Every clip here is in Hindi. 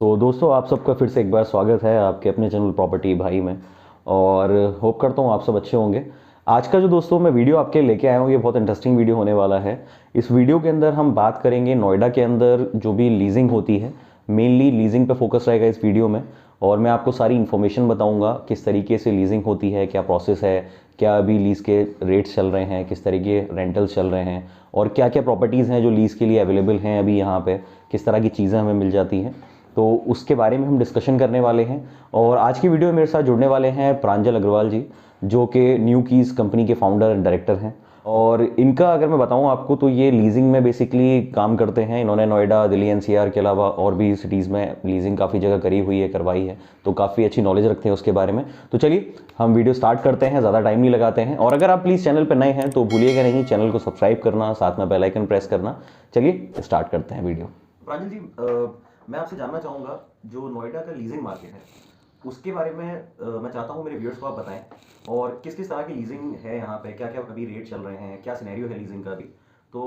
तो दोस्तों आप सबका फिर से एक बार स्वागत है आपके अपने चैनल प्रॉपर्टी भाई में। और होप करता हूँ आप सब अच्छे होंगे। आज का जो दोस्तों मैं वीडियो आपके लेके आया हूँ ये बहुत इंटरेस्टिंग वीडियो होने वाला है। इस वीडियो के अंदर हम बात करेंगे नोएडा के अंदर जो भी लीजिंग होती है, मेनली लीजिंग पे फोकस रहेगा इस वीडियो में। और मैं आपको सारी इन्फॉर्मेशन बताऊंगा किस तरीके से लीजिंग होती है, क्या प्रोसेस है, क्या अभी लीज़ के रेट्स चल रहे हैं, किस तरीके रेंटल्स चल रहे हैं, और क्या क्या प्रॉपर्टीज़ हैं जो लीज़ के लिए अवेलेबल हैं अभी यहाँ पे, किस तरह की चीज़ें हमें मिल जाती हैं। तो उसके बारे में हम डिस्कशन करने वाले हैं। और आज की वीडियो में मेरे साथ जुड़ने वाले हैं प्रांजल अग्रवाल जी, जो कि न्यू कीज़ कंपनी के फाउंडर एंड डायरेक्टर हैं। और इनका अगर मैं बताऊं आपको तो ये लीजिंग में बेसिकली काम करते हैं। इन्होंने नोएडा, दिल्ली एनसीआर के अलावा और भी सिटीज़ में लीजिंग काफ़ी जगह करी हुई है, करवाई है, तो काफ़ी अच्छी नॉलेज रखते हैं उसके बारे में। तो चलिए हम वीडियो स्टार्ट करते हैं, ज़्यादा टाइम नहीं लगाते हैं। और अगर आप प्लीज़ चैनल पर नए हैं तो भूलिएगा नहीं चैनल को सब्सक्राइब करना, साथ में बेल आइकन प्रेस करना। चलिए स्टार्ट करते हैं वीडियो। प्रांजल जी, मैं आपसे जानना चाहूँगा जो नोएडा का लीजिंग मार्केट है उसके बारे में। मैं चाहता हूँ मेरे व्यूअर्स को आप बताएं, और किस किस तरह की लीजिंग है यहाँ पे, क्या क्या अभी रेट चल रहे हैं, क्या सिनेरियो है लीजिंग का भी, तो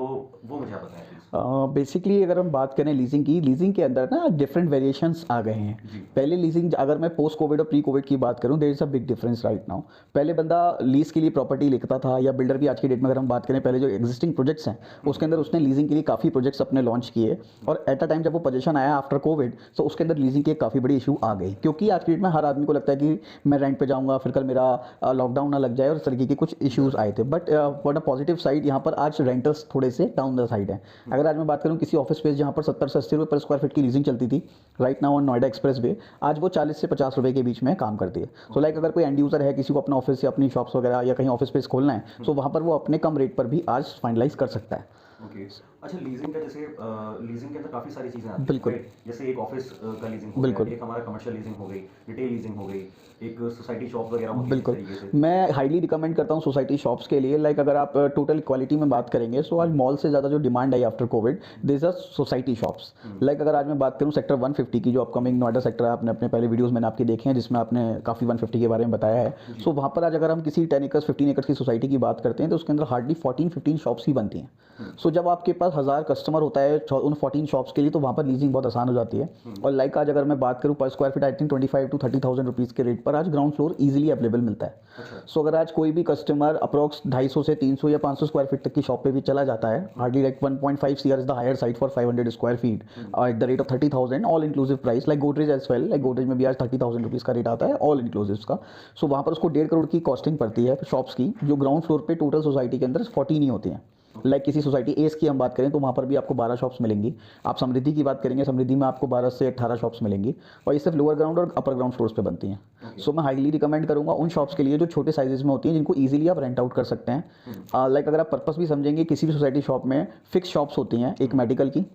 वो मुझे आप बताएं प्लीज़। बेसिकली अगर हम बात करें लीजिंग के अंदर ना डिफरेंट वेरिएशंस आ गए हैं। जी। पहले लीजिंग अगर मैं पोस्ट कोविड और प्री कोविड की बात करूं, there is a big difference right now. पहले बंदा लीज के लिए प्रॉपर्टी लिखता था, या बिल्डर भी आज की डेट में अगर हम बात करें, पहले जो एग्जिस्टिंग प्रोजेक्ट्स हैं उसके अंदर उसने लीजिंग के लिए काफ़ी प्रोजेक्ट्स अपने लॉन्च किए। और एट अ टाइम जब वो पोजीशन आया आफ्टर कोविड, तो उसके अंदर लीजिंग की एक काफ़ी बड़ी इशू आ गई, क्योंकि आज की डेट में हर आदमी को लगता है कि मैं रेंट पे जाऊंगा, फिर कल मेरा लॉकडाउन ना लग जाए, और इस तरीके के कुछ इश्यूज आए थे। But for the positive side, यहाँ पर आज रेंटल्स थोड़े से डाउन द साइड है। अगर आज मैं बात करूं किसी ऑफिस स्पेस जहां पर 70 से 80 रुपये पर स्क्वायर फीट की लीजिंग चलती थी, right now on Noida express way, आज वो 40 से 50 रुपये के बीच में काम करती है। सो लाइक अगर कोई एंड यूजर है, किसी को अपना ऑफिस या अपनी शॉप्स वगैरह या कहीं ऑफिस स्पेस खोलना है, सो वहां पर वो अपने कम रेट पर भी आज फाइनलाइज कर सकता है। ओके। अच्छा, लीजिंग का जैसे लीजिंग के अंदर काफ़ी सारी चीज़ें आती हैं, बिल्कुल राइट? जैसे एक ऑफिस का लीजिंग हो गया, बिल्कुल एक हमारा कमर्शियल लीजिंग हो गई, रिटेल लीजिंग हो गई, एक सोसाइटी शॉप वगैरह होती है जिस बिल्कुल। तरीके से। मैं हाईली रिकमेंड करता हूँ सोसाइटी शॉप्स के लिए। लाइक अगर आप टोटल क्वालिटी में बात करेंगे, सो आज मॉल से ज़्यादा जो demand I after Covid, this our society shops. Like अगर आज मैं बात करूँ सेक्टर 150 की, जो अपकमिंग नोएडा सेक्टर है, आपने अपने पहले वीडियोस मैंने आपके देखे हैं जिसमें आपने काफ़ी 150 के बारे में बताया है। सो वहाँ पर आज अगर हम किसी 10 एकर्स 15 एकर्स की सोसाइटी की बात करते हैं, तो उसके अंदर हार्डली 14-15 शॉप्स ही बनती हैं। सो जब आपके पास 1000 कस्टमर होता है उन 14 शॉप्स के लिए, तो वहाँ पर लीजिंग बहुत आसान हो जाती है। और लाइक आज अगर मैं बात करूँ पर square feet, I think 25 to 30,000 rupees के रेट पर आज ग्राउंड फ्लोर ईजिली अवेलेबल मिलता है। अच्छा। सो अगर आज कोई भी कस्टमर अप्रॉक्स 250 से 300 या 500 स्क्वायर फीट तक की शॉप पे भी चला जाता है, hardly like 1.5 CR is the higher side for 500 square feet at the rate of 30,000 all inclusive price, like Godrej as well. Like Godrej में भी आज 30,000 रुपीज़ का रेट आता है ऑल इंक्लूसिव का। सो वहाँ पर उसको 1.5 करोड़ की कॉस्टिंग पड़ती है शॉप्स की, जो ग्राउंड फ्लोर पे टोटल सोसाइटी के अंदर 14 ही होती हैं। लाइक किसी सोसाइटी एस की हम बात करें तो वहाँ पर भी आपको 12 शॉप्स मिलेंगी। आप समृद्धि की बात करेंगे, समृद्धि में आपको 12 से 18 शॉप्स मिलेंगी, और ये सिर्फ लोअर ग्राउंड और अपर ग्राउंड फ्लोर्स पे बनती हैं। सो मैं हाईली रिकमेंड करूंगा उन शॉप्स के लिए जो छोटे साइजेस में होती हैं, जिनको ईजिली आप रेंट आउट कर सकते हैं। लाइक अगर आप पर्पस भी समझेंगे, किसी भी सोसाइटी शॉप में फिक्स शॉप्स होती हैं, एक मेडिकल की,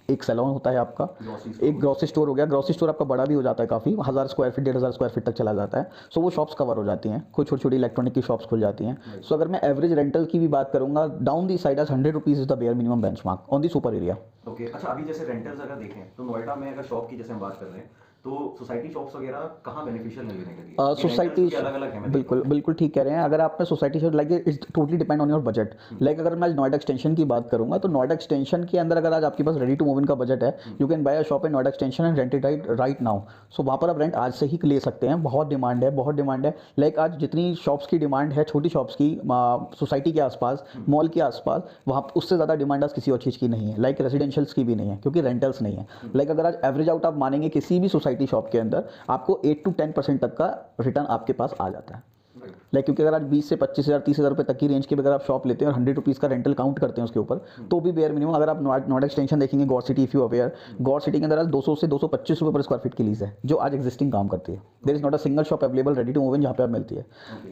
एक सैलून होता है आपका, एक ग्रोसरी स्टोर हो गया। ग्रोसरी स्टोर आपका बड़ा भी हो जाता है काफ़ी, 1000 स्क्वायर फीट 1500 स्क्वायर फीट तक चला जाता है। सो वो शॉप्स कवर हो जाती हैं, कुछ छोटी छोटी इलेक्ट्रॉनिक की शॉप्स खुल जाती हैं। सो अगर मैं एवरेज रेंटल की भी बात करूंगा, down the side as 100 rupees is the bare minimum benchmark on the super area. Okay. अच्छा, अभी जैसे रेंटल्स अगर देखें तो नोएडा में अगर शॉप की जैसे हम बात कर रहे हैं तो सोसाइटी शॉप्स वगैरह कहाँ बेनिफिशियल है लेने के लिए? ये सोसाइटी, रेंटल्स अलग अलग है, मैं देखता बिल्कुल हूँ। बिल्कुल ठीक कह रहे हैं। अगर आपने सोसाइटी से like it totally depend on your budget. Like अगर मैं नोएडा एक्सटेंशन की बात करूंगा, तो नोएडा एक्सटेंशन के अंदर अगर आज आपके पास रेडी टू मूव इन का बजट है, you can buy a shop in Noida extension and rent it right now. So वहाँ पर आप रेंट आज से ही ले सकते हैं। बहुत डिमांड है, बहुत डिमांड है। लाइक आज जितनी शॉप्स की डिमांड है छोटी शॉप्स की सोसाइटी के आसपास, मॉल के आसपास, वहाँ उससे ज़्यादा डिमांड आज किसी और चीज़ की नहीं है। लाइक रेजिडेंशियल्स की भी नहीं है, क्योंकि रेंटल्स नहीं है। लाइक अगर आज एवरेज आउट आप मानेंगे किसी भी सोसाइटी शॉप के अंदर, आपको 8 to 10% तक का रिटर्न आपके पास आ जाता है। लाइक क्योंकि अगर आज 20 से 25,000 30,000 रुपये तक की रेंज के अगर आप शॉप लेते हैं और 100 रुपीज़ का रेंटल काउंट करते हैं उसके ऊपर, तो भी बेयर मिनिमम अगर आप नोएडा एक्सटेंशन देखेंगे, Gaur city, if you aware, Gaur city के अंदर आज 200 से 225 रुपये पर स्क्वायर फीट की लीज है, जो आज एग्जिस्टिंग काम करती है। There is not a single shop available ready to move in जहाँ पे आप मिलती है।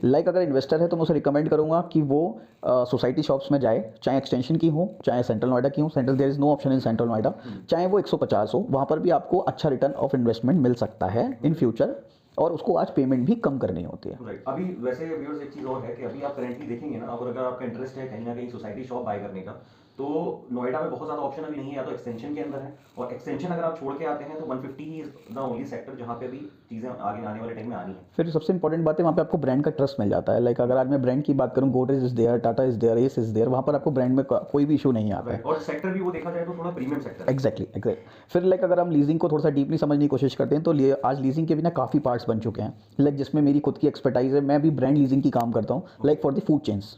लाइक अगर इन्वेस्टर है तो मैं उसे रिकमेंड करूंगा कि वो सोसाइटी शॉप्स में जाए, चाहे एक्सटेंशन की हो चाहे सेंट्रल नोएडा की हो। Central there is no option in central Noida. चाहे वो 150 हो, वहाँ पर भी आपको अच्छा रिटर्न ऑफ इन्वेस्टमेंट मिल सकता है इन फ्यूचर, और उसको आज पेमेंट भी कम करनी होती है। राइट। अभी वैसे व्यूअर्स एक चीज़ और है कि अभी आप करेंटली देखेंगे ना, अगर अगर आपका इंटरेस्ट है कहीं ना कहीं सोसाइटी शॉप बाय करने का, तो नोएडा में बहुत ज़्यादा ऑप्शन अभी नहीं है, या तो एक्सटेंशन के अंदर है, और एक्सटेंशन अगर आप छोड़ के आते हैं तो 150 he is the only sector जहाँ पे भी चीज़ें आगे आने वाले टाइम में आनी है। फिर सबसे इंपॉर्टेंट बात है वहाँ पे आपको ब्रांड का ट्रस्ट मिल जाता है। लाइक अगर आज मैं ब्रांड की बात करूँ, Godrej is there, Tata is there, ACE is there, वहाँ पर आपको ब्रांड में कोई भी इशू नहीं आता है। और सेक्टर भी वो देखा जाए तो थोड़ा प्रीमियम सेक्टर। एग्जैक्टली। फिर लाइक अगर हम लीजिंग को थोड़ा सा डीपली समझने की कोशिश करते हैं तो आज लीजिंग के भी ना काफ़ी पार्ट्स बन चुके हैं। लाइक जिसमें मेरी खुद की एक्सपर्टाइज है, मैं भी ब्रांड लीजिंग की काम करता हूँ, like for the food chains.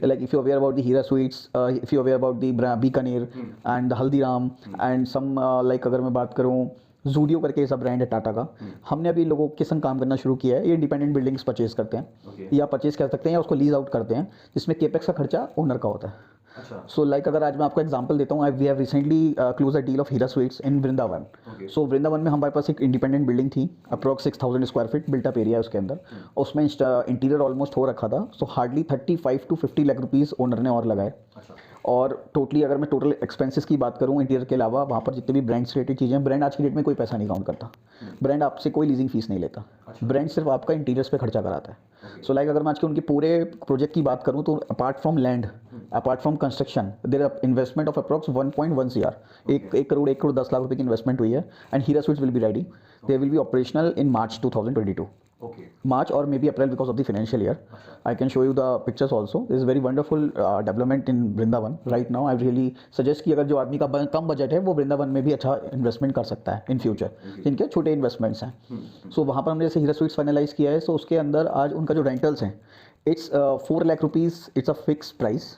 Like if you're aware about the Hira Sweets, if you're aware about the Bikaner and the Haldiram and some like अगर मैं बात करूँ जूडियो करके ऐसा ब्रांड है टाटा का, हमने अभी लोगों के संग काम करना शुरू किया है। ये इंडिपेंडेंट बिल्डिंग्स परचेज करते हैं या परचेज कर सकते हैं या उसको लीज आउट करते हैं, जिसमें केपेक्स का खर्चा ओनर का होता है। सो लाइक अगर आज मैं आपको एग्जांपल देता हूँ, we have recently close a deal of Hira sweets in Vrindavan. So Vrindavan में हमारे पास एक इंडिपेंडेंट बिल्डिंग थी, approx 6000 square feet built up area है उसके अंदर, उसमें इंटीरियर ऑलमोस्ट हो रखा था। So hardly 35 to 50 lakh rupees owner ने और लगाए। और टोटली अगर मैं टोटल एक्सपेंसेस की बात करूँ इंटीरियर के अलावा, वहाँ पर जितने भी ब्रांड से रिलेटेड चीज़ें हैं, ब्रांड आज की डेट में कोई पैसा नहीं काउंट करता। ब्रांड आपसे कोई लीजिंग फीस नहीं लेता, ब्रांड सिर्फ आपका इंटीरियर्स पे खर्चा कराता है। सो लाइक अगर मैं आज के उनके पूरे प्रोजेक्ट की बात करूँ तो apart from land, apart from construction, there investment of approx 1.1 CR, 1 crore 10 lakh रुपए की इन्वेस्टमेंट हुई है। And Hira sweets will be ready, they will be operational in March 2022। March or maybe April because of the financial year. I can show you the pictures also. This is very wonderful development in Vrindavan right now. I really suggest कि अगर जो आदमी का कम बजट है वो वृंदावन में भी अच्छा इन्वेस्टमेंट कर सकता है इन फ्यूचर, जिनके छोटे इन्वेस्टमेंट्स हैं। सो वहाँ पर हमने जैसे हीरा स्वीट्स फाइनलाइज किया है, सो उसके अंदर आज उनका जो रेंटल्स हैं, it's 4 lakh rupees, it's a fixed price,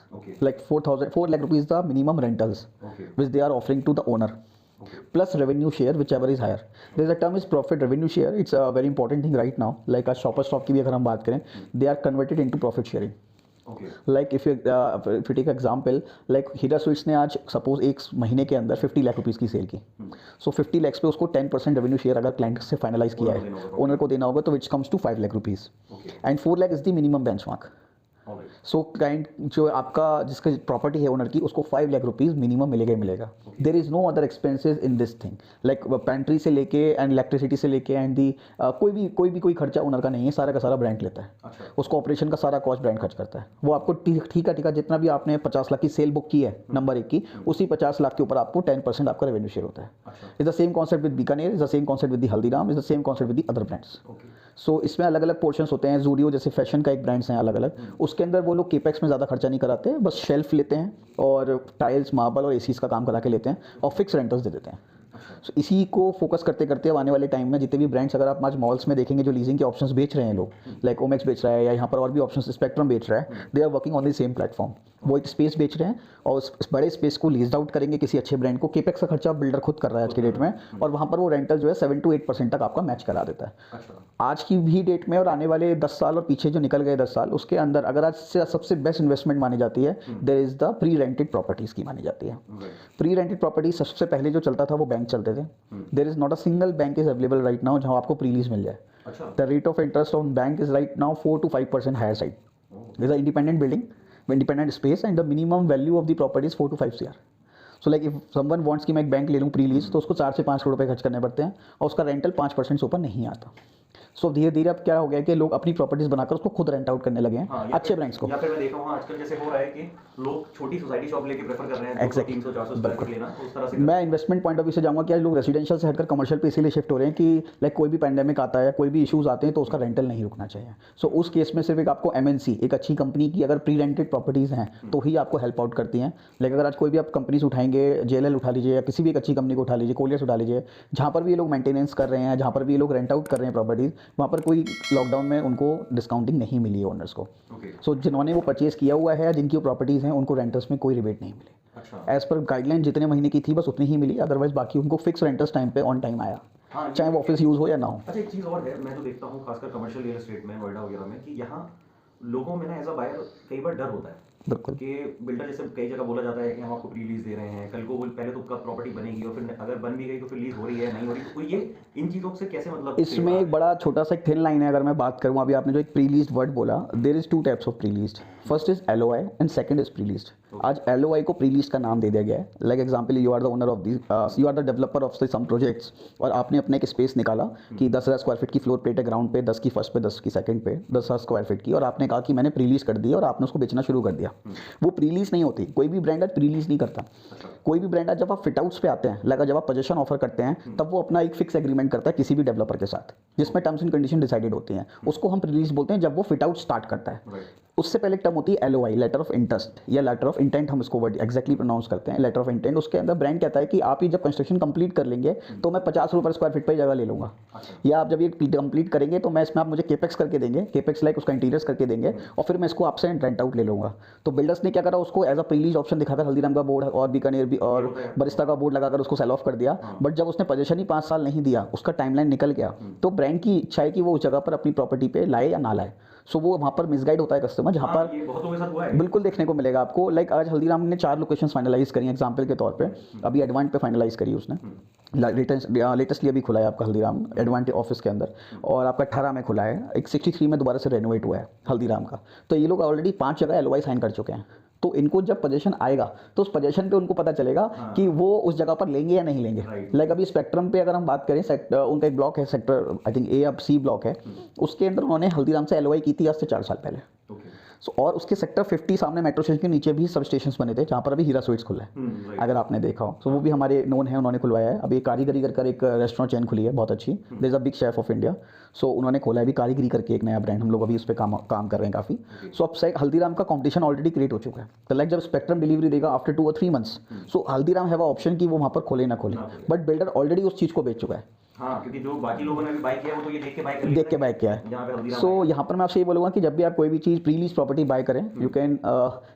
like 4 lakh rupees the minimum rentals which they are offering to the owner. Plus revenue share whichever is higher. There is a term is profit revenue share. It's a very important thing right now. Like a Shoppers Stop की भी अगर हम बात करें, they are converted into profit sharing. Like if you take example, like Hira Sweets ने आज suppose एक महीने के अंदर 50 लाख रुपीज़ की सेल की, so 50 lakhs पे उसको 10% रेवेन्यू शेयर अगर क्लाइंट से फाइनलाइज किया है, ओनर को देना होगा, तो which comes to 5 lakh rupees and 4 lakh is the minimum benchmark. So client जो आपका जिसका प्रॉपर्टी है ओनर की, उसको 5 लाख रुपीज़ मिनिमम मिलेगा ही मिलेगा। There is no other expenses in this thing, like pantry से लेके एंड इलेक्ट्रिसिटी से लेके एंड दी कोई खर्चा ओनर का नहीं है, सारा का सारा ब्रांड लेता है। उसको ऑपरेशन का सारा कॉस्ट ब्रांड खर्च करता है। वो आपको ठीक है जितना भी आपने 50 लाख की सेल बुक की है नंबर 1 की, उसी 50 लाख के ऊपर आपको 10% आपका रेवेन्यू शेयर होता है। Is the same concept with Bikaner, is the same concept with the Haldiram, is the same concept with the other brands. So इसमें अलग अलग पोर्शंस होते हैं। जूडियो जैसे फैशन का एक ब्रांड्स हैं अलग अलग, उसके अंदर वो लोग केपेक्स में ज़्यादा खर्चा नहीं कराते, बस शेल्फ लेते हैं और टाइल्स, मार्बल और एसीज का काम करा के लेते हैं और फिक्स रेंटल्स दे देते हैं। सो इसी को फोकस करते करते अब आने वाले टाइम में जितने भी ब्रांड्स अगर आप आज मॉल्स में देखेंगे जो लीजिंग के ऑप्शंस बेच रहे हैं लोग, लाइक ओमेक्स बेच रहा है या यहाँ पर और भी ऑप्शंस स्पेक्ट्रम बेच रहा है, they are working on the same platform. वो एक स्पेस बेच रहे हैं और उस बड़े स्पेस को लीज आउट करेंगे किसी अच्छे ब्रांड को। केपेक्स का खर्चा बिल्डर खुद कर रहा है आज की डेट में, और वहाँ पर वो रेंटल जो है 7 to 8% तक आपका मैच करा देता है। आज की भी डेट में और आने वाले 10 साल और पीछे जो निकल गए 10 साल, उसके अंदर अगर आज से सबसे बेस्ट इन्वेस्टमेंट मानी जाती है, there is the pre rented properties की मानी जाती है। प्री रेंटेड प्रॉपर्टी सबसे पहले जो चलता था वो बैंक चलते थे। There is not a single bank is available right now जहाँ आपको प्री लीज मिल जाए। The rate of interest on bank is right now 4 to 5% higher side. This is independent building, independent space and the minimum value of the property is 4 to 5 CR। So like if someone wants कि मैं एक बैंक ले लूँ प्री लीज, तो उसको 4 से 5 करोड़ रुपए खर्च करने पड़ते हैं और उसका रेंटल 5% से ऊपर नहीं आता। सो धीरे धीरे अब क्या हो गया कि लोग अपनी प्रॉपर्टीज बनाकर उसको खुद रेंट आउट करने लगे हैं अच्छे ब्रांड्स को। या फिर मैं देख रहा हूँ आजकल जैसे हो रहा है कि लोग छोटी सोसाइटी शॉप लेके प्रेफर कर रहे हैं, 300-400 स्क्वायर फीट लेना, तो उस तरह से मैं इन्वेस्टमेंट पॉइंट ऑफ व्यू से जाऊँगा कि आज लोग रेजिडेंशियल से हटकर कमर्शियल पे इसीलिए शिफ्ट हो रहे हैं कि लाइक कोई भी पैंडेमिक आता है, कोई भी इशूज़ आते हैं तो उसका रेंटल नहीं रुकना चाहिए। सो उस केस में सिर्फ एक आपको MNC एक अच्छी कंपनी की अगर प्री रेंटेड प्रॉपर्टीज़ हैं तो ही आपको हेल्प आउट करती हैं। लेकिन अगर आज कोई भी आप कंपनीज उठाएंगे, JLL उठा लीजिए या किसी भी एक अच्छी कंपनी को उठा लीजिए, कोलियस उठा लीजिए, जहाँ पर भी ये लोग मेंटेनेंस कर रहे हैं, जहाँ पर भी ये लोग रेंट आउट कर रहे हैं प्रॉपर्टीज़, वहाँ पर कोई लॉकडाउन में उनको डिस्काउंटिंग नहीं मिली है ओनर्स को। सो जिन्होंने वो परचेज किया हुआ है, जिनकी प्रॉपर्टीज़ हैं, उनको रेंटल्स में कोई रिबेट नहीं मिले। एज पर गाइडलाइन जितने महीने की थी बस उतनी ही मिली, अदरवाइज बाकी उनको फिक्स रेंटल्स टाइम पे ऑन टाइम आया, चाहे वो ऑफिस यूज़ हो या ना हो। अच्छा, एक चीज़ और है, मैं तो देखता हूँ खासकर कमर्शियल रियल एस्टेट में नोएडा वगैरह में, कि यहाँ लोगों में ना एज अ बायर कई बार डर होता है बिल्कुल कि बिल्डर जैसे कई जगह बोला जाता है कि हम आपको प्री लीज दे रहे हैं, कल को पहले तो आपका प्रॉपर्टी बनेगी और फिर अगर बन भी गई तो फिर लीज हो रही है नहीं हो रही, तो ये इन चीज़ों से कैसे मतलब इसमें एक बड़ा छोटा सा एक थिन लाइन है। अगर मैं बात करूँ, अभी आपने जो एक प्री लीज्ड वर्ड बोला, there is 2 types of pre leased. First is LOI and second is pre leased. आज LOI को प्री लीज का नाम दे दिया गया है। Like example, you are the owner of this, you are the developer of some projects, और आपने अपने एक स्पेस निकाला कि 10,000 स्क्वायर फीट की फ्लोर प्लेट है ग्राउंड पे, 10 की फर्स्ट पे, 10 की सेकंड पे, 10,000 स्क्वायर फीट की, और आपने कहा कि मैंने प्री लीज कर दी और आपने उसको बेचना शुरू कर दिया। वो प्री लीज नहीं होती, कोई भी ब्रांड आज प्री लीज नहीं करता। कोई भी ब्रांड आज जब आप फिट आउट्स पे आते हैं, लाइक जब आप पोजीशन ऑफर करते हैं, तब वो अपना एक फिक्स एग्रीमेंट करता है किसी भी डेवलपर के साथ, जिसमें टर्म्स एंड कंडीशन डिसाइडेड होती हैं। उसको हम प्री लीज बोलते हैं जब वो फिट आउट स्टार्ट करता है। उससे पहले एक टर्म होती है LOI, लेटर ऑफ इंटरेस्ट या लेटर ऑफ इंटेंट, हम इसको वर्ड एग्जैक्टली प्रोनाउंस करते हैं, लेटर ऑफ इंटेंट। उसके अंदर ब्रांड कहता है कि आप ये जब कंस्ट्रक्शन कंप्लीट कर लेंगे तो मैं 50 रुपये स्क्वायर फीट पर जगह ले लूँगा, या आप जब ये कंप्लीट करेंगे तो मैं इसमें आप मुझे केपेक्स करके देंगे, केपेक्स लाइक उसका इंटीरियर्स करके देंगे, और फिर मैं इसको आपसे रेंट आउट ले लूँगा। तो बिल्डर्स ने क्या करा, उसको as a pre lease option दिखाकर हल्दीराम का बोर्ड और बीकानेर भी और बरिस्ता का बोर्ड लगाकर उसको सेल ऑफ कर दिया। बट जब उसने पोजीशन ही 5 साल नहीं दिया, उसका टाइमलाइन निकल गया, तो ब्रांड की इच्छा है कि वो उस जगह पर अपनी प्रॉपर्टी पे लाए या ना लाए। सो वो वहाँ पर मिसगाइड होता है कस्टमर, जहाँ पर ये बहुतों के साथ हुआ है। बिल्कुल देखने को मिलेगा आपको। लाइक आज हल्दीराम ने 4 लोकेशंस फाइनलाइज करी हैं एग्जांपल के तौर पे। अभी एडवांट पे फाइनलाइज करी उसने, लेटेस्टली अभी खुला है आपका हल्दीराम एडवांट ऑफिस के अंदर, और आपका 18 में खुला है, एक 63 में दोबारा से रेनोवेट हुआ है हल्दीराम का। तो ये लोग ऑलरेडी 5 जगह LOI साइन कर चुके हैं। तो इनको जब पोजीशन आएगा तो उस पोजीशन पे उनको पता चलेगा कि वो उस जगह पर लेंगे या नहीं लेंगे। लाइक अभी स्पेक्ट्रम पे अगर हम बात करें, उनका एक ब्लॉक है सेक्टर आई थिंक A या C ब्लॉक है, उसके अंदर उन्होंने हल्दीराम से LOI की थी आज से 4 साल पहले। और उसके सेक्टर 50 सामने मेट्रो स्टेशन के नीचे भी सब स्टेशन बने थे, जहाँ पर अभी हीरा स्वीट्स खुला है, अगर आपने देखा हो। तो वो भी हमारे नोन है, उन्होंने खुलवाया है। अभी कारीगरी कर एक रेस्टोरेंट चेन खुली है बहुत अच्छी, there is a big chef of India. So उन्होंने खोला है अभी कारीगरी करके एक नया ब्रांड, हम लोग अभी उस पर काम कर रहे हैं काफ़ी। सो अब से हल्दीराम का कॉम्पिटिशन ऑलरेडी क्रिएट हो चुका है। तो लाइक जब स्पेक्ट्रम डिलीवरी देगा after 2 or 3 months, so Haldiram have option कि वो वहाँ पर खोले ना खोले, बट बिल्डर ऑलरेडी उस चीज़ को बेच चुका है। हाँ, क्योंकि जो बाकी लोगों ने भी बाय किया वो तो ये देख के बाय किया है। सो यहाँ पर मैं आपसे ये बोलूँगा कि जब भी आप कोई भी चीज़ प्री लीज प्रॉपर्टी बाय करें, you can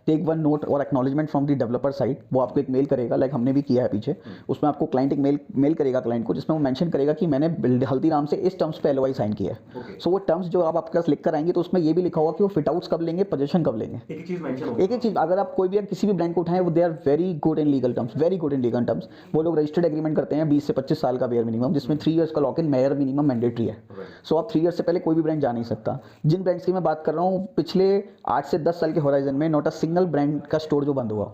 take one note और acknowledgement from the developer side. वो आपको एक मेल करेगा, लाइक हमने भी किया है पीछे। उसमें आपको क्लाइंट एक मेल करेगा क्लाइंट को, जिसमें वो मेंशन करेगा कि मैंने हल्दीराम से इस टर्म्स पे LOI साइन किया है। सो वो टर्म्स जो आप आपके पास लिख कर आएंगे, तो उसमें ये भी लिखा होगा कि वो फिट आउट्स कब लेंगे, पोजीशन कब लेंगे, एक चीज़ मेंशन होगी। एक चीज़। अगर आप कोई भी किसी भी ब्रांड को उठाएं, वो they are very good in legal terms, very good in legal terms. वो लोग रजिस्टर्ड एग्रीमेंट करते हैं 20 से 25 साल का बेयर मिनिमम, जिसमें 3 years का lock in mayor minimum mandatory है। सो आप 3 years से पहले कोई भी ब्रांड जा नहीं सकता। जिन ब्रांड्स की मैं बात कर रहा हूँ, पिछले 8 से 10 साल के होराइजन में नॉट अ सिंगल ब्रांड का स्टोर जो बंद हुआ।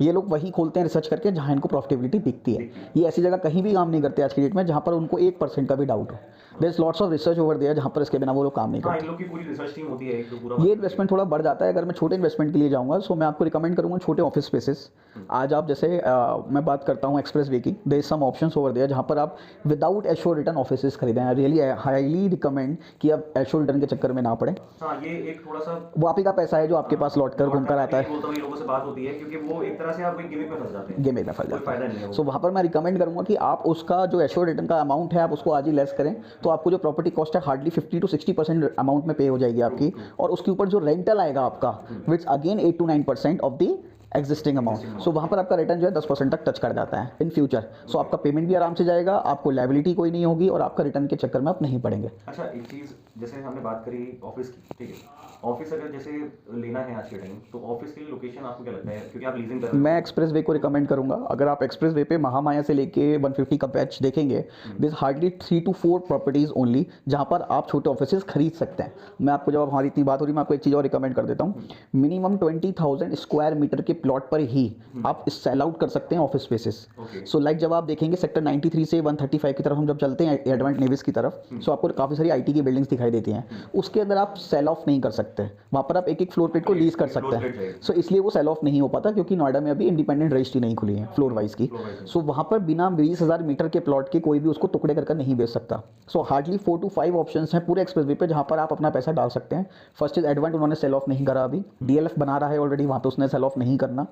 ये लोग वही खोलते हैं रिसर्च करके जहाँ इनको प्रॉफिटेबिलिटी दिखती है। ये ऐसी जगह कहीं भी काम नहीं करते आज की डेट में जहाँ पर उनको 1% का भी डाउट हो। There is lots of research over there, जहाँ पर इसके बिना वो लोग काम नहीं करते। इन लोग की पूरी रिसर्च टीम होती है एक तो पूरा। ये इन्वेस्टमेंट थोड़ा बढ़ जाता है। अगर मैं छोटे इन्वेस्टमेंट के लिए जाऊँगा, सो मैं आपको रिकमेंड करूँगा छोटे ऑफिस स्पेसेस। आज आप जैसे मैं बात करता हूँ एक्सप्रेस वे की, there is some options over there जहाँ पर आप विदाउट एश्योर्ड रिटर्न ऑफिसेस खरीदें। आई रियली हाईली रिकमेंड कि आप एश्योर्ड रिटर्न के चक्कर में ना पड़े। हाँ, ये एक थोड़ा सा वो आप ही का पैसा है जो आपके पास लौट कर घूम कर आता है। बोलता हूँ, ये लोगों से बात होती है क्योंकि वो एक तरह से आप एक गिमिक में फंस जाते हैं, गेम में फंस जाता फायदा नहीं है है। वो। सो वहाँ पर मैं रिकमेंड करूँगा कि आप उसका जो एश्योर्ड रिटर्न का अमाउंट है, आप उसको आज ही लेस करें, तो आपको जो प्रॉपर्टी कॉस्ट है हार्डली 50 to 60% अमाउंट में पे हो जाएगी आपकी। और उसके ऊपर जो रेंटल आएगा आपका, which again 8 to 9% of the existing amount. So वहाँ पर आपका रिटर्न जो है 10% तक टच कर जाता है इन फ्यूचर। सो आपका पेमेंट भी आराम से जाएगा, आपको लायबिलिटी कोई नहीं होगी, और आपका रिटर्न के चक्कर में आप नहीं पड़ेंगे। अच्छा, एक चीज़ जैसे हमने बात करी ऑफिस की, ठीक है, ऑफिस अगर जैसे लेना है आज के टाइम, तो ऑफिस के लिए लोकेशन आपको क्या लगता है, क्योंकि आप लीजिंग कर रहे हैं? मैं एक्सप्रेस वे को रिकमेंड करूंगा। अगर आप एक्सप्रेस वे पे महामाया से लेके 150 का पैच देखेंगे, this hardly 3 to 4 properties only जहां पर आप छोटे ऑफिसेज खरीद सकते हैं। मैं आपको, जब हमारी इतनी बात हो रही, मैं आपको एक चीज़ और रिकमेंड कर देता हूँ। मिनिमम 20,000 स्क्वायर मीटर के प्लॉट पर ही आप सेल आउट कर सकते हैं ऑफिस स्पेसेस। सो लाइक जब आप देखेंगे सेक्टर 93 से 135 की तरफ हम जब चलते हैं एडवांट नेविस की तरफ, सो आपको काफ़ी सारी IT की बिल्डिंग्स दिखाई देती हैं। उसके अंदर आप सेल ऑफ नहीं कर सकते, वहाँ पर आप एक फ्लोर प्लेट को लीज कर सकते हैं। सो इसलिए वो सेल ऑफ नहीं हो पाता, क्योंकि नोएडा में अभी इंडिपेंडेंट रजिस्ट्री नहीं खुली है फ्लोर वाइज की। सो वहाँ पर बिना 20,000 मीटर के प्लॉट के कोई भी उसको टुकड़े करके नहीं बेच सकता। सो हार्डली 4 to 5 ऑप्शंस हैं पूरे एक्सप्रेस वे पे जहाँ पर आप अपना पैसा डाल सकते हैं। फर्स्ट इज एडवांट, उन्होंने सेल ऑफ नहीं करा अभी। DLF बना रहा है ऑलरेडी, वहाँ पे उसने सेल ऑफ नहीं करना।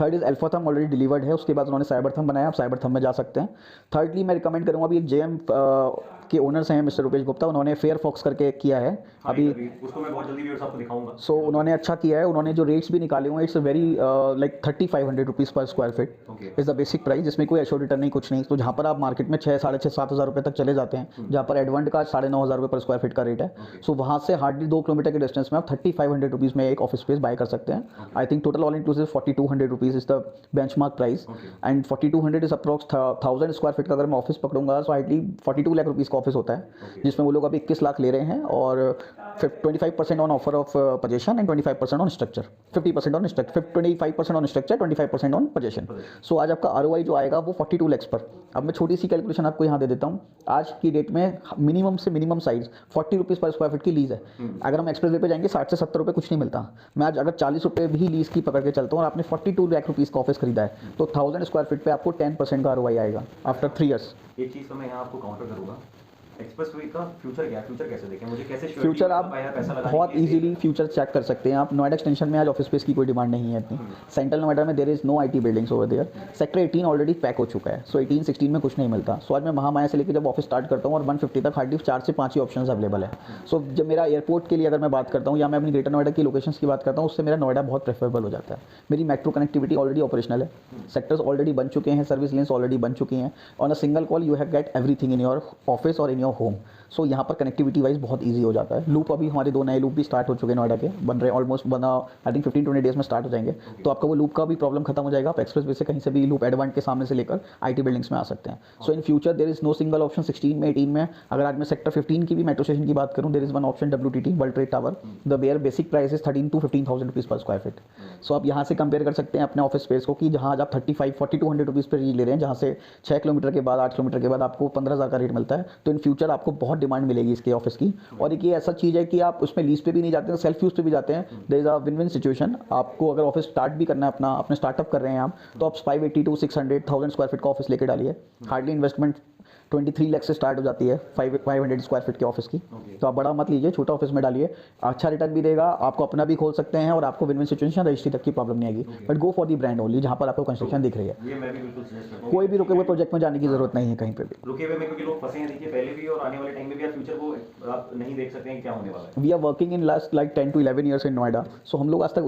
थर्ड इज अल्फाथम, ऑलरेडी डिलीवर्ड है। उसके बाद उन्होंने साइबरथम बनाया, आप साइबरथम में जा सकते हैं। थर्डली मैं रिकमेंड करूँगा, अभी एक JM के ओनर्स हैं मिस्टर रुपेश गुप्ता, उन्होंने फेयर फॉक्स करके किया है अभी, उसको मैं बहुत जल्दी व्यूअर्स आपको दिखाऊंगा। सो उन्होंने अच्छा किया है। उन्होंने जो रेट्स भी निकाले हुए, it's very like 3,500 rupees per square feet is the basic price, जिसमें कोई एश्योर्ड रिटर्न नहीं, कुछ नहीं। तो जहाँ पर आप मार्केट में 6, 6,500, 7,000 रुपये तक चले जाते हैं, जहाँ पर एडवांट का 9,500 रुपये पर स्क्वायर फीट का रेट है। सो वहाँ से हार्डली 2 किलोमीटर के डिस्टेंस में आप 3,500 रुपीज़ में एक ऑफिस स्पेस बाय कर सकते हैं। I think total all inclusive 4,200 rupees is the benchmark price, and 4,200 is approx 1,000 square feet का अगर मैं ऑफिस पकड़ूंगा, सो हार्डली 42 लाख रुपीज़ का का ऑफिस होता है जिसमें वो लोग अभी 21 लाख ले रहे हैं और 25% on offer of possession and 25% on structure, 50% on structure, 25% on structure, 25% on possession. So आज आपका आरओआई जो आएगा वो 42 लाख पर। अब मैं छोटी सी कैलकुलेशन आपको यहाँ दे देता हूँ। आज की डेट में मिनिमम से minimum size 40 rupees per square feet की लीज है। अगर हम एक्सप्रेस वे पे जाएंगे 60 से 70 रुपये कुछ नहीं मिलता। मैं आज अगर 40 रुपये भी लीज की पकड़ के चलता हूँ और आपने 42 लाख रुपीज़ का ऑफिस खरीदा है तो 1000 स्क्वायर फीट पे आपको 10% का आरओआई आएगा आफ्टर 3 ईयर्स। एक चीज़ तो मैं यहाँ आपको काउंटर करूँगा, एक्सप्रेसवे का फ्यूचर क्या है, फ्यूचर कैसे देखें, मुझे कैसे फ्यूचर आप बहुत इजीली फ्यूचर चेक कर सकते हैं। आप नोएडा एक्सटेंशन में आज ऑफिस स्पेस की कोई डिमांड नहीं है इतनी। सेंट्रल नोएडा में there is no IT buildings over there. Sector 18 already pack हो चुका है, सो 18 16 में कुछ नहीं मिलता। सो आज मैं महामाया से लेकर जब ऑफिस स्टार्ट करता हूँ और 150 तक हार्डली 4 से 5 ही ऑप्शन अवेलेबल है। सो जब मेरा एयरपोर्ट के लिए अगर मैं बात करता हूँ या मैं अपनी ग्रेटर नोएडा की लोकेशंस की बात करता हूँ उससे मेरा नोएडा बहुत प्रेफरेबल हो जाता है। मेरी मेट्रो कनेक्टिविटी ऑलरेडी ऑपरेशनल है, सेक्टर्स ऑलरेडी बन चुके हैं, सर्विस लेन्स ऑलरेडी बन चुकी हैं। On a single call you have get everything in your office और इन योर होम। सो यहाँ पर कनेक्टिविटी वाइज बहुत इजी हो जाता है। लूप अभी हमारे 2 नए लूप भी स्टार्ट हो चुके हैं नोएडा के, बन रहे ऑलमोस्ट बना आई थिंक 15-20 डेज में स्टार्ट हो जाएंगे। तो आपका वो लूप का भी प्रॉब्लम खत्म हो जाएगा। आप एक्सप्रेस वे से कहीं से भी लूप एडवांट के सामने से लेकर आईटी बिल्डिंग्स में आ सकते हैं। So in future there is no single option 16 में 18 में। अगर आज मैं सेक्टर 15 की भी मेट्रो स्टेशन की बात करूँ there is one option WTT world trade tower, the where basic price is 13 to 15,000 rupees per square feet. So आप यहाँ से कंपेयर कर सकते हैं अपने ऑफिस स्पेस को कि जहाँ आज आप 4200 रुपीज़ पर ले रहे हैं, जहाँ से 6 किलोमीटर के बाद 8 किलोमीटर के बाद आपको 15,000 का रेट मिलता है। तो इन फ्यूचर आपको बहुत डिमांड मिलेगी इसके ऑफिस की। और एक ये ऐसा चीज़ है कि आप उसमें लीज पे भी नहीं जाते हैं, सेल्फ यूज पे भी जाते हैं। There is a win win situation. आपको अगर ऑफिस स्टार्ट भी करना है अपने स्टार्टअप कर रहे हैं आप, तो आप 580 to 600,000 स्क्वायर फीट का ऑफिस लेके डालिए। हार्डली इन्वेस्टमेंट 23 लाख से स्टार्ट हो जाती है 500 स्क्वायर फीट के ऑफिस की। तो आप बड़ा मत लीजिए, छोटा ऑफिस में डालिए, अच्छा रिटर्न भी देगा, आपको अपना भी खोल सकते हैं और आपको विन विन सिचुएशन रजिस्ट्री तक की प्रॉब्लम नहीं आएगी। But go for the brand only जहाँ पर आपको कंस्ट्रक्शन दिख रही है। ये मैं भी बिल्कुल सजेस्ट करता हूँ। कोई भी रुके हुए प्रोजेक्ट में जाने की जरूरत नहीं है कहीं पे भी। रुके हुए में क्योंकि लोग फंसे हैं, देखिए पहले भी और आने वाले टाइम में भी, आप फ्यूचर को आप नहीं देख सकते हैं क्या होने वाला है। We are working in last like 10 to 11 years in Noida. So हम लोग आज तक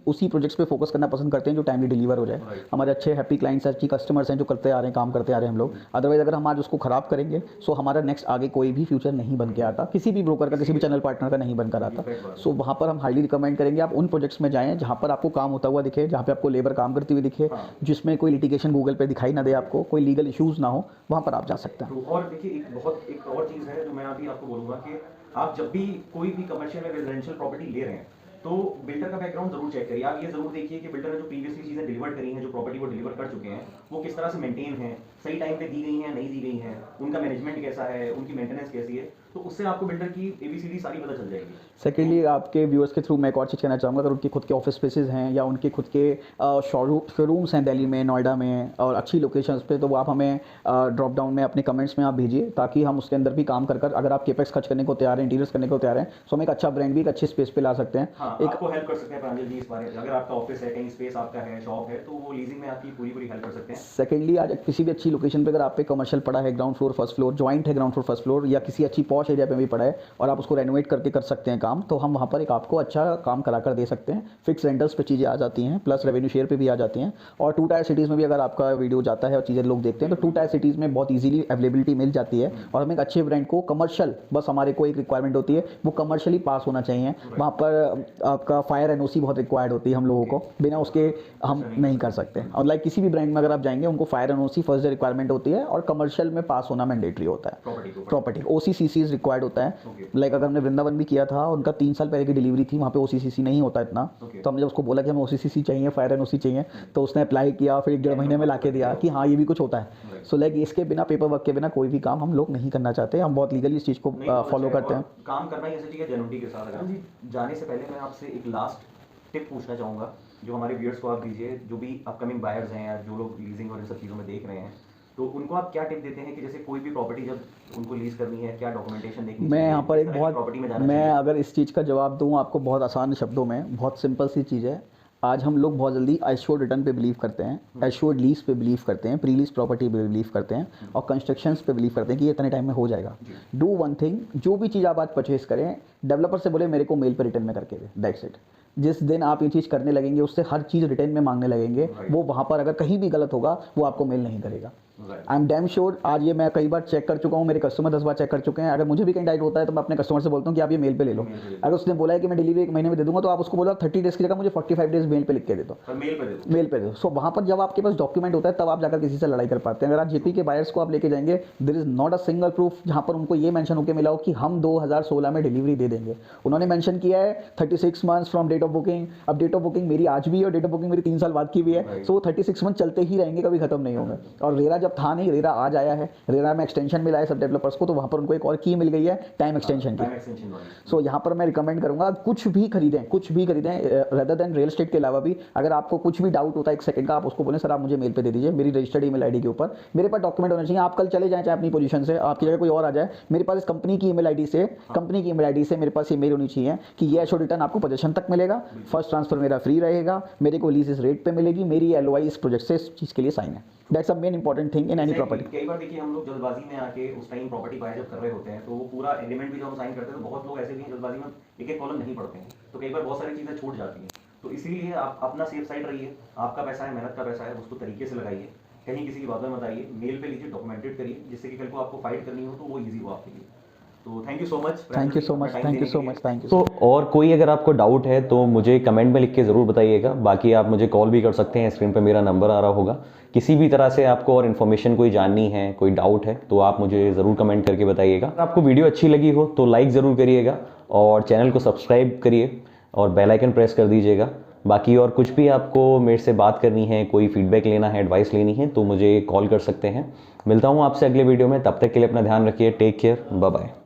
उसी प्रोजेक्ट्स पे फोकस करना पसंद करते हैं जो टाइमली डिलीवर हो जाए। हमारे अच्छे हैप्पी क्लाइंट्स, अच्छी कस्टमर्स हैं जो करते आ रहे हैं, काम करते आ रहे हैं हम लोग। अदरवाइज अगर हम आज उसको खराब करेंगे सो हमारा नेक्स्ट आगे कोई भी फ्यूचर नहीं बन के आता, किसी भी ब्रोकर का, किसी भी चैनल पार्टनर का नहीं बनकर आता। सो वहाँ पर हम हाईली रिकमेंड करेंगे आप उन प्रोजेक्ट्स में जाएं जहाँ पर आपको काम होता हुआ दिखे, जहाँ पे आपको लेबर काम करती हुई दिखे, जिसमें कोई लिटिगेशन गूगल पे दिखाई ना दे, आपको कोई लीगल इश्यूज ना हो, वहाँ पर आप जा सकते हैं। और देखिए एक और चीज़ है जो मैं अभी आपको बोलूँगा कि आप जब भी कोई भी कमर्शियल या रेजिडेंशियल प्रॉपर्टी ले रहे हैं तो बिल्डर का बैकग्राउंड जरूर चेक करिए। आप ये जरूर देखिए कि बिल्डर ने जो प्रीवियसली चीज़ें डिलीवर करी हैं, जो प्रॉपर्टी को डिलीवर कर चुके हैं, वो किस तरह से मेंटेन है, सही टाइम पे दी गई हैं, नहीं दी गई हैं, उनका मैनेजमेंट कैसा है, उनकी मेंटेनेंस कैसी है। तो उससे आपको बिल्डर की ABCD सारी पता चल जाएगी। सेकेंडली आपके व्यूअर्स के थ्रू मैं एक और चीज़ कहना चाहूँगा, अगर उनके खुद के ऑफिस स्पेसेस हैं या उनके खुद के शोरूम्स हैं दिल्ली में, नोएडा में और अच्छी लोकेशंस पे, तो वो आप हमें ड्रॉप डाउन में अपने कमेंट्स में आप भेजिए ताकि हम उसके अंदर भी काम कर अगर आप केपेक्स खर्च करने को तैयार हैं, इंटीरियर्स करने को तैयार हैं, तो हम एक अच्छा ब्रांड भी एक अच्छे स्पेस पे ला सकते हैं। हाँ, एक आपको हेल्प कर सकते हैं प्रांजल जी इस बारे में। अगर आपका ऑफिस है, कहीं स्पेस आपका है, शॉप है, तो वो लीजिंग में आपकी पूरी हेल्प कर सकते हैं। सेकेंडली आज किसी भी अच्छी लोकेशन पे अगर आप पे कमर्शियल पड़ा है, ground floor first floor joint है, ग्राउंड फ्लोर फर्स्ट फ्लोर या किसी अच्छी पॉश एरिया पे भी पड़ा है और आप उसको रेनोवेट करके कर सकते हैं काम, तो हम वहाँ पर एक आपको अच्छा काम करा कर दे सकते हैं। फिक्स रेंटल्स पे चीज़ें आ जाती हैं, प्लस रेवेन्यू शेयर पे भी आ जाती हैं। और 2 टायर सिटीज़ में भी अगर आपका वीडियो जाता है और चीज़ें लोग देखते हैं तो 2 टायर सिटीज़ में बहुत ईजिली अवेलेबिलिटी मिल जाती है। और हम एक अच्छे ब्रांड को कमर्शियल, बस हमारे को एक रिक्वायरमेंट होती है वो कमर्शियली पास होना चाहिए। वहाँ पर आपका फायर NOC बहुत रिक्वायर्ड होती है हम लोगों को, बिना उसके हम नहीं कर सकते। और लाइक किसी भी ब्रांड में अगर आप जाएंगे उनको फायर NOC फर्स्ट रिक्वायरमेंट होती है और कमर्शियल में पास होना मैंडेटरी होता है। प्रॉपर्टी OCCC रिक्वायर्ड होता है। लाइक अगर हमने वृंदावन भी किया था, उनका 3 साल पहले की डिलीवरी थी, वहाँ पे OCCC नहीं होता इतना। तो हमने जब उसको बोला कि हमें OCCC चाहिए, फायर NOC चाहिए, तो उसने अप्लाई किया, फिर 1-1.5 महीने में ला के दिया कि हाँ ये भी कुछ होता है। सो लाइक इसके बिना, पेपर वर्क के बिना कोई भी काम हम लोग नहीं करना चाहते। हम बहुत लीगली इस चीज़ को फॉलो करते हैं। काम करना ही ऐसी चीज़ है जेन्युइनिटी के साथ। अगर जी जाने से पहले मैं आपसे एक लास्ट टिप पूछना चाहूँगा जो हमारे व्यूअर्स को आप दीजिए, जो भी अपकमिंग बायर्स हैं या जो लोग लीजिंग और इन सब चीज़ों में देख रहे हैं, तो उनको आप क्या टिप देते हैं कि जैसे कोई भी प्रॉपर्टी जब उनको लीज करनी है, क्या डॉक्यूमेंटेशन देखनी मैं चाहिए, यहाँ पर एक बहुत प्रॉपर्टी में जाना मैं चाहिए? अगर इस चीज़ का जवाब दूँ आपको बहुत आसान शब्दों में, बहुत सिंपल सी चीज़ है। आज हम लोग बहुत जल्दी एश्योर्ड रिटर्न पे बिलीव करते हैं, एश्योर्ड लीज पे बिलीव करते हैं, प्री लीज प्रॉपर्टी पे बिलीव करते हैं और कंस्ट्रक्शंस पे बिलीव करते हैं कि ये इतने टाइम में हो जाएगा। डू वन थिंग, जो भी चीज़ आप आज परचेज करें, डेवलपर से बोले मेरे को मेल पे रिटर्न में करके दे, दैट्स इट। जिस दिन आप ये चीज़ करने लगेंगे उससे हर चीज़ रिटर्न में मांगने लगेंगे, वो वहाँ पर अगर कहीं भी गलत होगा वो आपको मेल नहीं करेगा। आई एम डैम श्योर, आज ये मैं कई बार चेक कर चुका हूँ, मेरे कस्टमर 10 बार चेक कर चुके हैं। अगर मुझे भी कहीं डाउट होता है तो मैं अपने कस्टमर से बोलता हूँ कि आप ये मेल पे ले लो। अगर उसने बोला है कि मैं डिलीवरी 1 महीने में दे दूंगा, तो आप उसको बोलो 30 डेज की जगह मुझे 45 डेज मेल पे लिख के दे दो, मेल पे दे दो। सो वहाँ पर जब आपके पास डॉक्यूमेंट होता है तब आप जाकर किसी से लड़ाई कर पाते हैं। अगर आप जेपी के बायर्स को आप लेके जाएंगे, there is not a single proof जहाँ पर उनको ये मेंशन होकर मिला हो कि हम 2016 में डिलीवरी दे देंगे। उन्होंने मेंशन किया है 36 months from date of booking. अब डेट ऑफ बुकिंग मेरी आज भी है और डेट ऑफ बुकिंग मेरी 3 साल बाद की भी है। सो 36 मंथ चलते ही रहेंगे, कभी खत्म नहीं होंगे। और रेरा जब था नहीं, रेरा आज आया है, रेरा में एक्सटेंशन मिला है सब डेवलपर्स को, तो वहाँ पर उनको एक और की मिल गई है टाइम एक्सटेंशन की। सो यहाँ पर मैं रिकमेंड करूँगा कुछ भी खरीदें रेदर देन रियल एस्टेट के अलावा भी। अगर आपको कुछ भी डाउट होता है 1 सेकंड का, आप उसको बोलें सर आप मुझे मेल पे दे दीजिए मेरी रजिस्टर्ड ईमेल आईडी के ऊपर। मेरे पास डॉक्यूमेंट होना चाहिए। आप कल चले जाएं चाहे अपनी पोजीशन से, आपकी जगह कोई और आ जाए, मेरे पास इस कंपनी की ईमेल आईडी से मेरे पास ये मेल होनी चाहिए कि ये एश्योर्ड रिटर्न आपको पोजीशन तक मिलेगा, फर्स्ट ट्रांसफर मेरा फ्री रहेगा, मेरे को लीज इस रेट पे मिलेगी, मेरी एलओआई इस प्रोजेक्ट से इस चीज़ के लिए साइन है। That's a main important thing in any property. कई बार देखिए हम लोग जल्दबाजी में आके उस टाइम प्रॉपर्टी बाय जब कर रहे होते हैं, तो वो पूरा एग्रीमेंट भी जब हम साइन करते हैं तो बहुत लोग ऐसे भी हैं जल्दबाजी में एक एक कॉलम नहीं पढ़ते हैं, तो कई बार बहुत सारी चीज़ें छूट जाती हैं। तो इसीलिए आप अपना सेफ साइड रहिए, आपका पैसा है, मेहनत का पैसा है, उसको तरीके से लगाइए, कहीं किसी की बात में मत आइए, मेल पे लीजिए, डॉक्यूमेंटेड करिए, जिससे कि कल को आपको फाइट करनी हो तो वो ईजी हो आपके लिए। तो थैंक यू सो मच। तो और कोई अगर आपको डाउट है तो मुझे कमेंट में लिख के ज़रूर बताइएगा। बाकी आप मुझे कॉल भी कर सकते हैं, स्क्रीन पे मेरा नंबर आ रहा होगा। किसी भी तरह से आपको और इन्फॉर्मेशन कोई जाननी है, कोई डाउट है, तो आप मुझे ज़रूर कमेंट करके बताइएगा। अगर आपको वीडियो अच्छी लगी हो तो लाइक ज़रूर करिएगा और चैनल को सब्सक्राइब करिए और बेल आइकन प्रेस कर दीजिएगा। बाकी और कुछ भी आपको मेरे से बात करनी है, कोई फीडबैक लेना है, एडवाइस लेनी है, तो मुझे कॉल कर सकते हैं। मिलता हूँ आपसे अगले वीडियो में, तब तक के लिए अपना ध्यान रखिए। Take care, bye bye.